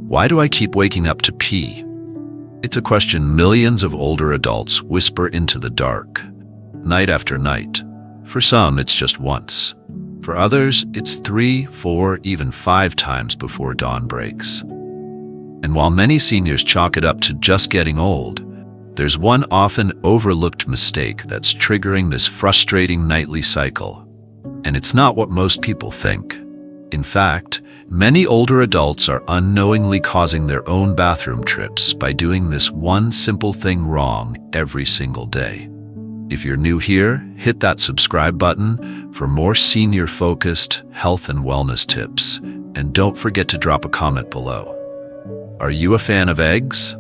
Why do I keep waking up to pee? It's a question millions of older adults whisper into the dark, night after night. For some, it's just once. For others, it's 3, 4, even 5 times before dawn breaks. And while many seniors chalk it up to just getting old, there's one often overlooked mistake that's triggering this frustrating nightly cycle. And it's not what most people think. In fact, many older adults are unknowingly causing their own bathroom trips by doing this one simple thing wrong every single day. If you're new here, hit that subscribe button for more senior-focused health and wellness tips, and don't forget to drop a comment below. Are you a fan of eggs?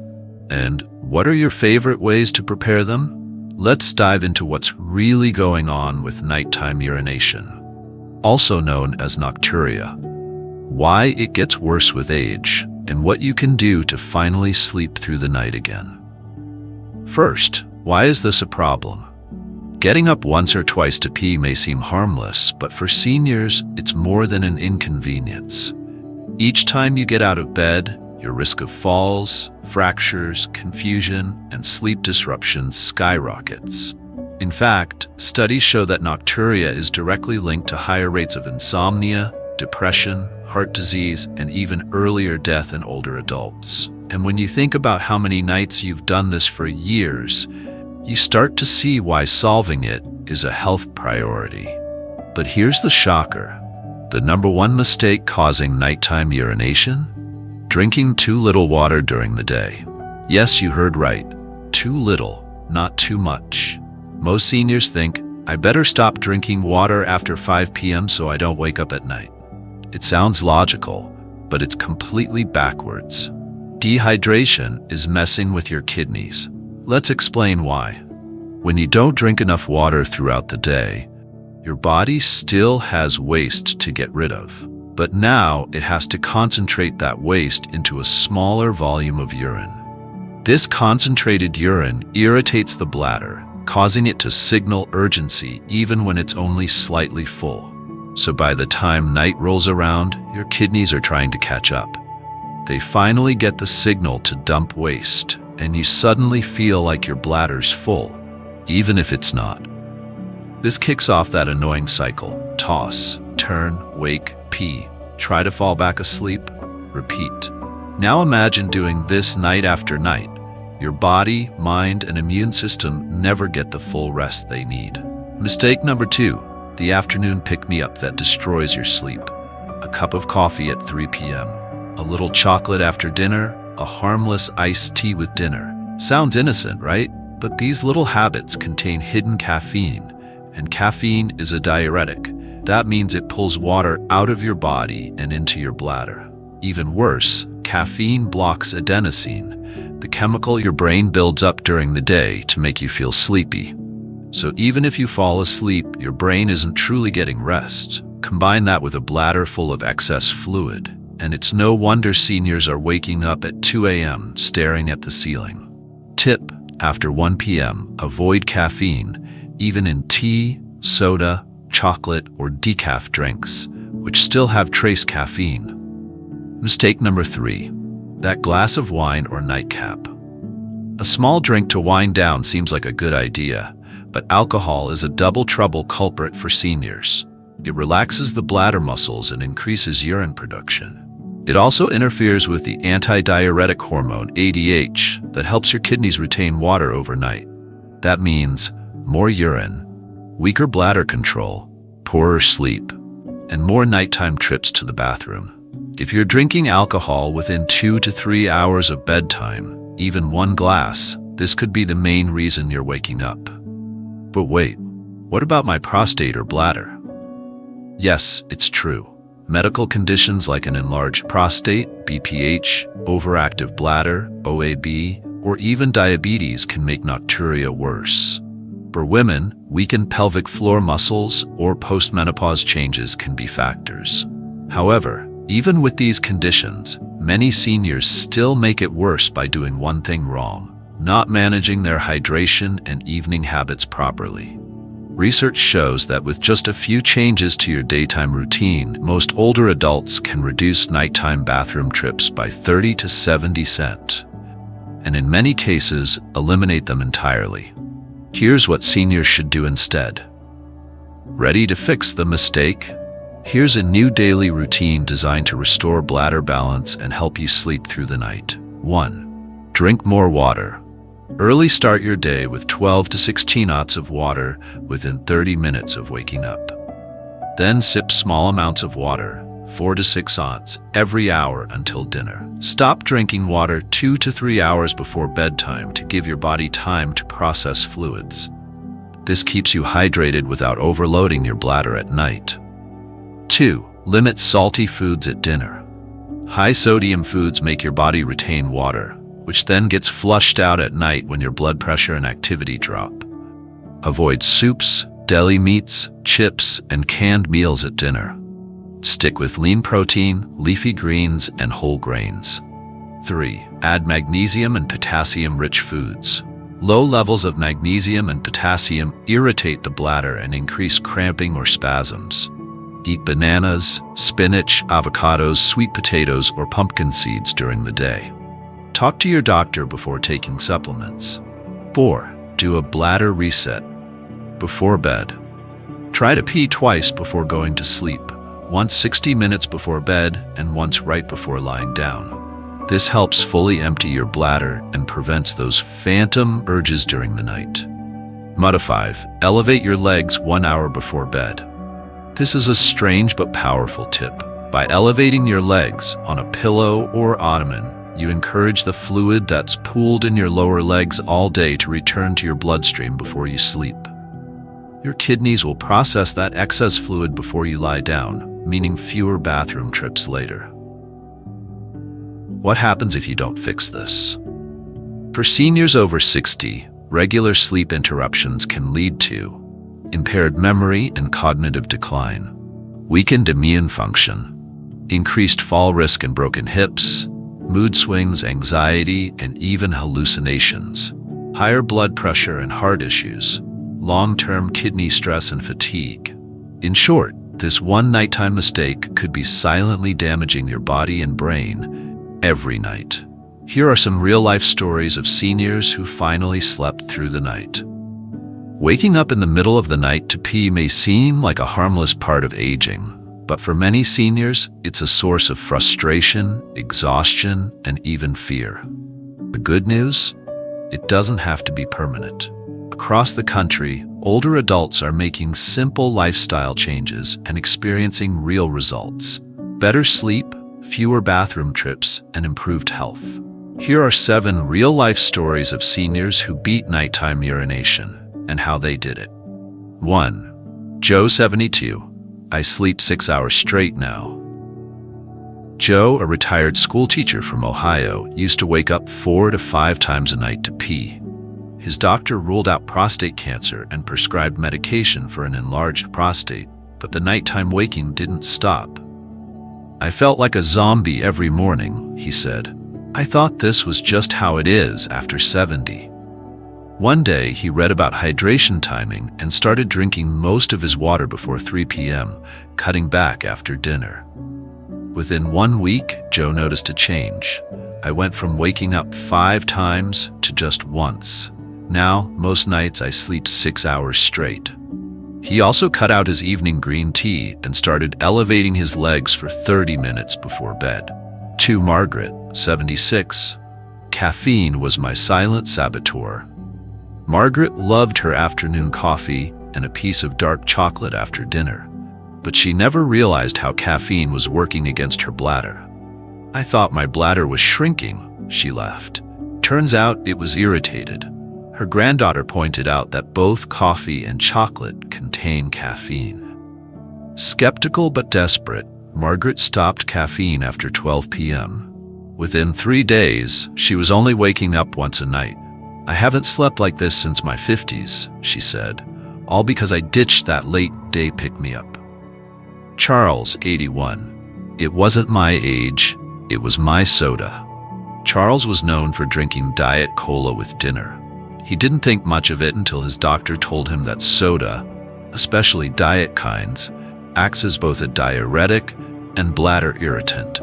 And what are your favorite ways to prepare them? Let's dive into what's really going on with nighttime urination, also known as nocturia, why it gets worse with age, and what you can do to finally sleep through the night again. First, why is this a problem? Getting up once or twice to pee may seem harmless, but for seniors, it's more than an inconvenience. Each time you get out of bed, your risk of falls, fractures, confusion, and sleep disruptions skyrockets. In fact, studies show that nocturia is directly linked to higher rates of insomnia, depression, heart disease, and even earlier death in older adults. And when you think about how many nights you've done this for years, you start to see why solving it is a health priority. But here's the shocker. The number one mistake causing nighttime urination? Drinking too little water during the day. Yes, you heard right. Too little, not too much. Most seniors think, I better stop drinking water after 5 p.m. so I don't wake up at night. It sounds logical, but it's completely backwards. Dehydration is messing with your kidneys. Let's explain why. When you don't drink enough water throughout the day, your body still has waste to get rid of. But now it has to concentrate that waste into a smaller volume of urine. This concentrated urine irritates the bladder, causing it to signal urgency even when it's only slightly full. So by the time night rolls around, your kidneys are trying to catch up. They finally get the signal to dump waste, and you suddenly feel like your bladder's full, even if it's not. This kicks off that annoying cycle: toss, turn, wake, pee, try to fall back asleep, repeat. Now imagine doing this night after night. Your body, mind, and immune system never get the full rest they need. Mistake number 2, the afternoon pick-me-up that destroys your sleep. A cup of coffee at 3 p.m., a little chocolate after dinner, a harmless iced tea with dinner. Sounds innocent, right? But these little habits contain hidden caffeine, and caffeine is a diuretic. That means it pulls water out of your body and into your bladder. Even worse, caffeine blocks adenosine, the chemical your brain builds up during the day to make you feel sleepy. So even if you fall asleep, your brain isn't truly getting rest. Combine that with a bladder full of excess fluid, and it's no wonder seniors are waking up at 2 a.m. staring at the ceiling. Tip: after 1 p.m., avoid caffeine, even in tea, soda, chocolate, or decaf drinks, which still have trace caffeine. Mistake number 3, that glass of wine or nightcap. A small drink to wind down seems like a good idea, but alcohol is a double trouble culprit for seniors. It relaxes the bladder muscles and increases urine production. It also interferes with the antidiuretic hormone ADH that helps your kidneys retain water overnight. That means more urine, weaker bladder control, poorer sleep, and more nighttime trips to the bathroom. If you're drinking alcohol within 2 to 3 hours of bedtime, even one glass, this could be the main reason you're waking up. But wait, what about my prostate or bladder? Yes, it's true. Medical conditions like an enlarged prostate, BPH, overactive bladder, OAB, or even diabetes can make nocturia worse. For women, weakened pelvic floor muscles or postmenopause changes can be factors. However, even with these conditions, many seniors still make it worse by doing one thing wrong: not managing their hydration and evening habits properly. Research shows that with just a few changes to your daytime routine, most older adults can reduce nighttime bathroom trips by 30 to 70%, and in many cases, eliminate them entirely. Here's what seniors should do instead. Ready to fix the mistake? Here's a new daily routine designed to restore bladder balance and help you sleep through the night. 1. Drink more water. Early start your day with 12 to 16 ounces of water within 30 minutes of waking up. Then sip small amounts of water, 4 to 6 ounces, every hour until dinner. Stop drinking water 2 to 3 hours before bedtime to give your body time to process fluids. This keeps you hydrated without overloading your bladder at night. 2. Limit salty foods at dinner. High-sodium foods make your body retain water, which then gets flushed out at night when your blood pressure and activity drop. Avoid soups, deli meats, chips, and canned meals at dinner. Stick with lean protein, leafy greens, and whole grains. 3. Add magnesium and potassium-rich foods. Low levels of magnesium and potassium irritate the bladder and increase cramping or spasms. Eat bananas, spinach, avocados, sweet potatoes, or pumpkin seeds during the day. Talk to your doctor before taking supplements. 4. Do a bladder reset. Before bed. Try to pee twice before going to sleep, once 60 minutes before bed and once right before lying down. This helps fully empty your bladder and prevents those phantom urges during the night. 5. Elevate your legs 1 hour before bed. This is a strange but powerful tip. By elevating your legs on a pillow or ottoman, you encourage the fluid that's pooled in your lower legs all day to return to your bloodstream before you sleep. Your kidneys will process that excess fluid before you lie down, meaning fewer bathroom trips later. What happens if you don't fix this? For seniors over 60, regular sleep interruptions can lead to impaired memory and cognitive decline, weakened immune function, increased fall risk and broken hips, mood swings, anxiety, and even hallucinations, higher blood pressure and heart issues, long-term kidney stress and fatigue. In short, this one nighttime mistake could be silently damaging your body and brain every night. Here are some real-life stories of seniors who finally slept through the night. Waking up in the middle of the night to pee may seem like a harmless part of aging, but for many seniors, it's a source of frustration, exhaustion, and even fear. The good news? It doesn't have to be permanent. Across the country, older adults are making simple lifestyle changes and experiencing real results. Better sleep, fewer bathroom trips, and improved health. Here are 7 real-life stories of seniors who beat nighttime urination and how they did it. 1. Joe, 72. I sleep 6 hours straight now. Joe, a retired school teacher from Ohio, used to wake up 4 to 5 times a night to pee. His doctor ruled out prostate cancer and prescribed medication for an enlarged prostate, but the nighttime waking didn't stop. I felt like a zombie every morning, he said. I thought this was just how it is after 70. One day, he read about hydration timing and started drinking most of his water before 3 p.m., cutting back after dinner. Within 1 week, Joe noticed a change. I went from waking up 5 times to just once. Now, most nights I sleep 6 hours straight. He also cut out his evening green tea and started elevating his legs for 30 minutes before bed. 2. Margaret, 76. Caffeine was my silent saboteur. Margaret loved her afternoon coffee and a piece of dark chocolate after dinner, but she never realized how caffeine was working against her bladder. I thought my bladder was shrinking, she laughed. Turns out it was irritated. Her granddaughter pointed out that both coffee and chocolate contain caffeine. Skeptical but desperate, Margaret stopped caffeine after 12 p.m. Within 3 days, she was only waking up once a night. I haven't slept like this since my 50s, she said, all because I ditched that late-day pick-me-up. Charles, 81. It wasn't my age, it was my soda. Charles was known for drinking Diet Cola with dinner. He didn't think much of it until his doctor told him that soda, especially diet kinds, acts as both a diuretic and bladder irritant.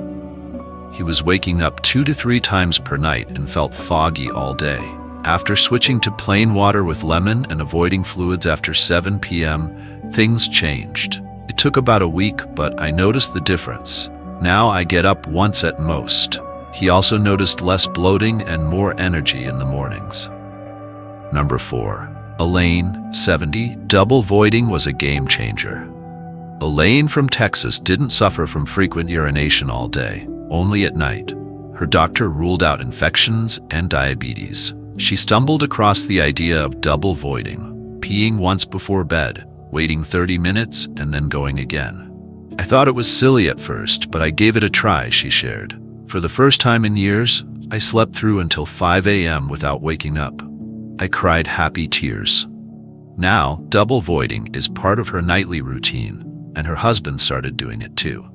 He was waking up 2 to 3 times per night and felt foggy all day. After switching to plain water with lemon and avoiding fluids after 7 p.m., things changed. It took about a week, but I noticed the difference. Now I get up once at most. He also noticed less bloating and more energy in the mornings. Number 4. Elaine, 70. Double voiding was a game changer. Elaine from Texas didn't suffer from frequent urination all day, only at night. Her doctor ruled out infections and diabetes. She stumbled across the idea of double voiding, peeing once before bed, waiting 30 minutes, and then going again. I thought it was silly at first, but I gave it a try, she shared. For the first time in years, I slept through until 5 a.m. without waking up. I cried happy tears. Now, double voiding is part of her nightly routine, and her husband started doing it too.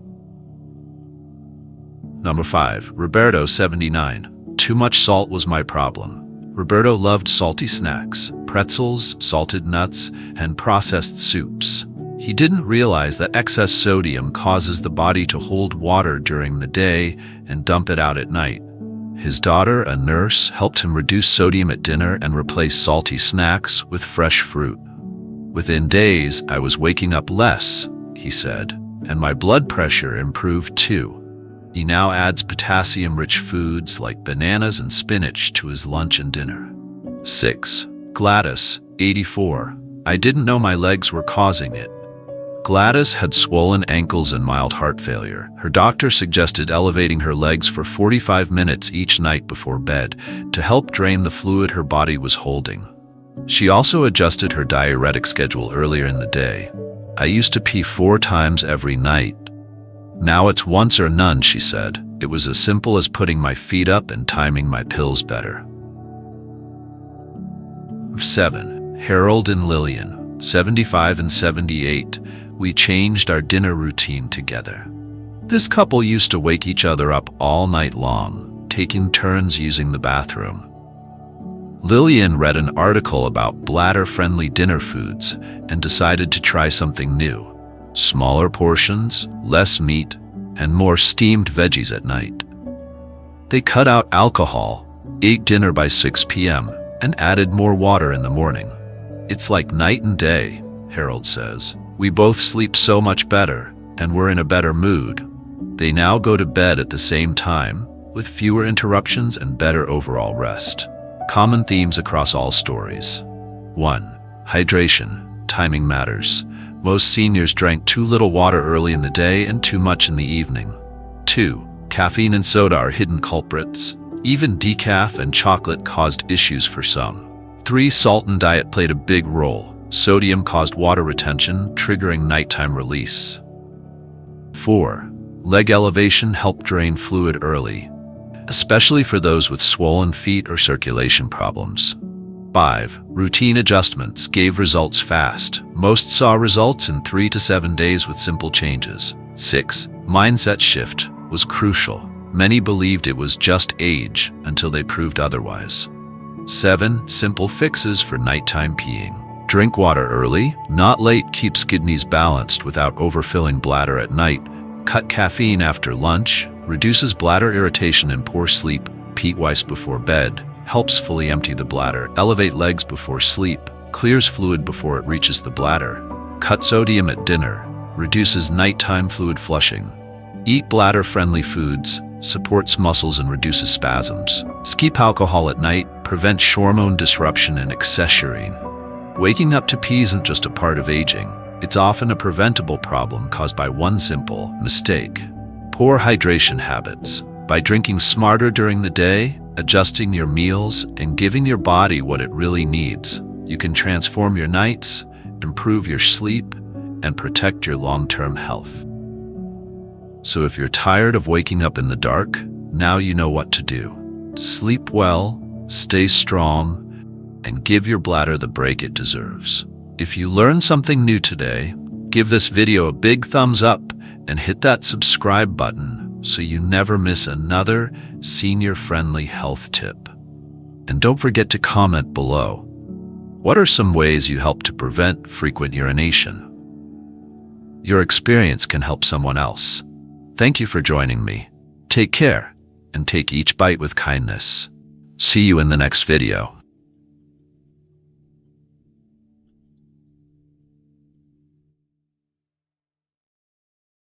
Number 5. Roberto, 79. Too much salt was my problem. Roberto loved salty snacks, pretzels, salted nuts, and processed soups. He didn't realize that excess sodium causes the body to hold water during the day and dump it out at night. His daughter, a nurse, helped him reduce sodium at dinner and replace salty snacks with fresh fruit. Within days, I was waking up less, he said, and my blood pressure improved too. He now adds potassium-rich foods like bananas and spinach to his lunch and dinner. 6. Gladys, 84. I didn't know my legs were causing it. Gladys had swollen ankles and mild heart failure. Her doctor suggested elevating her legs for 45 minutes each night before bed to help drain the fluid her body was holding. She also adjusted her diuretic schedule earlier in the day. I used to pee 4 times every night. Now it's once or none, she said. It was as simple as putting my feet up and timing my pills better. 7. Harold and Lillian, 75 and 78. We changed our dinner routine together. This couple used to wake each other up all night long, taking turns using the bathroom. Lillian read an article about bladder-friendly dinner foods and decided to try something new. Smaller portions, less meat, and more steamed veggies at night. They cut out alcohol, ate dinner by 6 p.m., and added more water in the morning. It's like night and day, Harold says. We both sleep so much better, and we're in a better mood. They now go to bed at the same time, with fewer interruptions and better overall rest. Common themes across all stories. 1. Hydration. Timing matters. Most seniors drank too little water early in the day and too much in the evening. 2. Caffeine and soda are hidden culprits. Even decaf and chocolate caused issues for some. 3. Salt and diet played a big role. Sodium caused water retention, triggering nighttime release. 4. Leg elevation helped drain fluid early, especially for those with swollen feet or circulation problems. 5. Routine adjustments gave results fast. Most saw results in 3 to 7 days with simple changes. 6. Mindset shift was crucial. Many believed it was just age until they proved otherwise. 7. Simple fixes for nighttime peeing. Drink water early, not late, keeps kidneys balanced without overfilling bladder at night. Cut caffeine after lunch, reduces bladder irritation and poor sleep. Pee twice before bed, helps fully empty the bladder. Elevate legs before sleep, clears fluid before it reaches the bladder. Cut sodium at dinner, reduces nighttime fluid flushing. Eat bladder-friendly foods, supports muscles and reduces spasms. Skip alcohol at night, prevents hormone disruption and accessoring. Waking up to pee isn't just a part of aging. It's often a preventable problem caused by one simple mistake. Poor hydration habits. By drinking smarter during the day, adjusting your meals, and giving your body what it really needs, you can transform your nights, improve your sleep, and protect your long-term health. So if you're tired of waking up in the dark, now you know what to do. Sleep well, stay strong, and give your bladder the break it deserves. If you learned something new today, give this video a big thumbs up and hit that subscribe button so you never miss another senior-friendly health tip. And don't forget to comment below. What are some ways you help to prevent frequent urination? Your experience can help someone else. Thank you for joining me. Take care, and take each bite with kindness. See you in the next video.